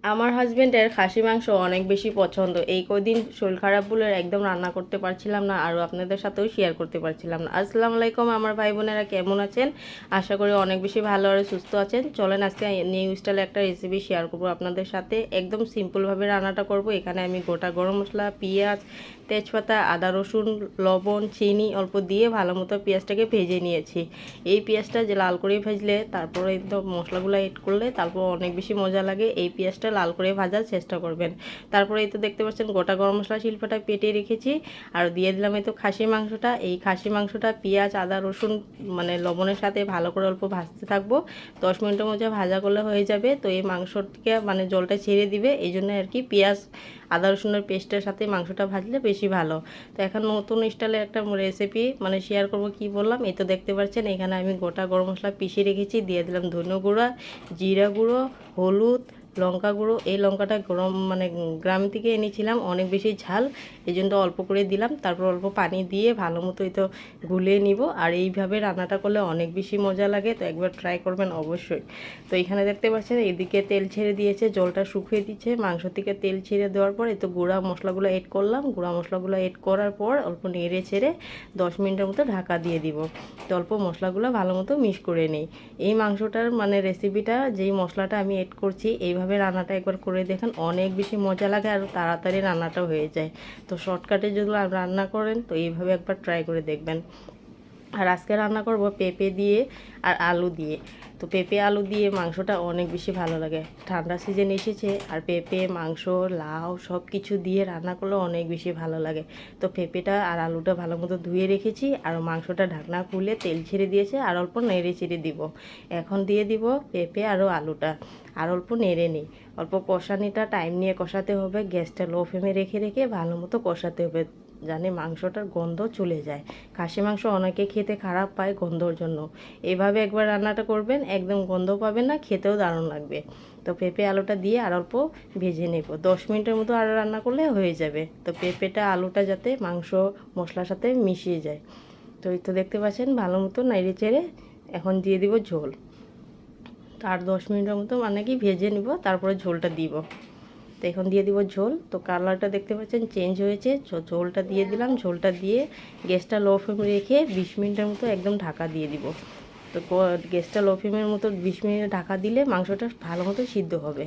আমার হাজবেন্ডের খাসি মাংস অনেক বেশি পছন্দ। এই কদিন শরীর খারাপ বলে একদম রান্না করতে পারছিলাম না, আর আপনাদের সাথেও শেয়ার করতে পারছিলাম না। আসসালামু আলাইকুম আমার ভাই বোনেরা, কেমন আছেন? আশা করি অনেক বেশি ভালো আর সুস্থ আছেন। চলেন আজকে নিউ স্টাইলে একটা রেসিপি শেয়ার করব আপনাদের সাথে। একদম সিম্পলভাবে রান্নাটা করব। এখানে আমি গোটা গরম মশলা, পেঁয়াজ, তেজপাতা, আদা রসুন, লবণ, চিনি অল্প দিয়ে ভালো মতো পেঁয়াজটাকে ভেজে নিয়েছি। এই পেঁয়াজটা যে লাল করে ভেজলে তারপরে একদম মশলাগুলো এড করলে তারপর অনেক বেশি মজা লাগে। এই পেঁয়াজটা লাল করে ভাজার চেষ্টা করবেন। তারপরে এই তো দেখতে পাচ্ছেন গোটা গরম মশলা শিল্পটা পেটে রেখেছি, আর দিয়ে দিলাম এই তো খাসি মাংসটা। এই খাসি মাংসটা পেঁয়াজ, আদা রসুন মানে লবণের সাথে ভালো করে অল্প ভাজতে থাকবো। 10 মিনিটের মধ্যে ভাজা করলে হয়ে যাবে। তো এই মাংসটিকে মানে জলটা ছেড়ে দিবে, এই জন্য আর কি পেঁয়াজ আদা রসুনের পেস্টের সাথে মাংসটা ভাজলে বেশি ভালো। তো এখন নতুন স্টাইলে একটা রেসিপি মানে শেয়ার করব। কি বললাম, এই তো দেখতে পাচ্ছেন এখানে আমি গোটা গরম মশলা পিষে রেখেছি, দিয়ে দিলাম ধনে গুঁড়া, জিরা গুঁড়ো, হলুদ, লঙ্কা গুঁড়ো। এই লঙ্কাটা গরম মানে গ্রাম থেকে এনেছিলাম, অনেক বেশি ঝাল, এই জন্য অল্প করে দিলাম। তারপর অল্প পানি দিয়ে ভালো মতো এই তো গুলিয়ে নিব। আর এইভাবে রান্নাটা করলে অনেক বেশি মজা লাগে, তো একবার ট্রাই করবেন অবশ্যই। তো এখানে দেখতে পাচ্ছেন এদিকে তেল ছেড়ে দিয়েছে, জলটা শুকিয়ে দিচ্ছে। মাংস থেকে তেল ছেড়ে দেওয়ার পর এই তো গুঁড়া মশলাগুলো এড করলাম। গুঁড়া মশলাগুলো এড করার পর অল্প নেড়ে ছেড়ে 10 মিনিটের মতো ঢাকা দিয়ে দিব। তো অল্প মশলাগুলো ভালো মতো মিক্স করে নিই। এই মাংসটার মানে রেসিপিটা যেই মশলাটা আমি এড করছি, এইভাবে রান্নাটা একবার করে দেখেন, অনেক বেশি মজা লাগে আর তাড়াতাড়ি রান্নাটা হয়ে যায়। তো শর্টকাটে যদি রান্না করেন তো এইভাবে একবার ট্রাই করে দেখবেন। আর আজকে রান্না করব পেঁপে দিয়ে আর আলু দিয়ে। তো পেঁপে আলু দিয়ে মাংসটা অনেক বেশি ভালো লাগে। ঠান্ডা সিজন এসেছে আর পেঁপে, মাংস, লাউ সব কিছু দিয়ে রান্না করলে অনেক বেশি ভালো লাগে। তো পেঁপেটা আর আলুটা ভালো মতো ধুয়ে রেখেছি, আর মাংসটা ঢাকনা খুলে তেল ছেড়ে দিয়েছে, আর অল্প নেড়ে চেড়ে দিব। এখন দিয়ে দিব পেঁপে আরও আলুটা, আর অল্প নেড়ে নিই। অল্প কষানিটা টাইম নিয়ে কষাতে হবে, গ্যাসটা লো ফ্লেমে রেখে রেখে ভালো মতো কষাতে হবে, জানি মাংসটার গন্ধ চলে যায়। খাসি মাংস অনেকে খেতে খারাপ পায় গন্ধর জন্য। এভাবে একবার রান্নাটা করবেন, একদম গন্ধ পাবেন না, খেতেও দারুণ লাগবে। তো পেঁপে আলুটা দিয়ে আর অল্প ভেজে নেব। 10 মিনিটের মতো আরও রান্না করলে হয়ে যাবে। তো পেঁপেটা আলুটা যাতে মাংস মশলার সাথে মিশিয়ে যায়। তো এই তো দেখতে পাচ্ছেন ভালো মতো নাড়িয়ে চেড়ে এখন দিয়ে দিব ঝোল। তো আর 10 মিনিটের মতো মানে কি ভেজে নিব, তারপরে ঝোলটা দিব। তো এখন দিয়ে দিব ঝোল। তো কালারটা দেখতে পাচ্ছেন চেঞ্জ হয়েছে। ঝোলটা দিয়ে দিলাম। ঝোলটা দিয়ে গ্যাসটা লো ফ্লেমে রেখে 20 মিনিটের মতো একদম ঢাকা দিয়ে দিব। তো গ্যাসটা লো ফ্লেমের মতো 20 মিনিট ঢাকা দিলে মাংসটা ভালো মতো সিদ্ধ হবে।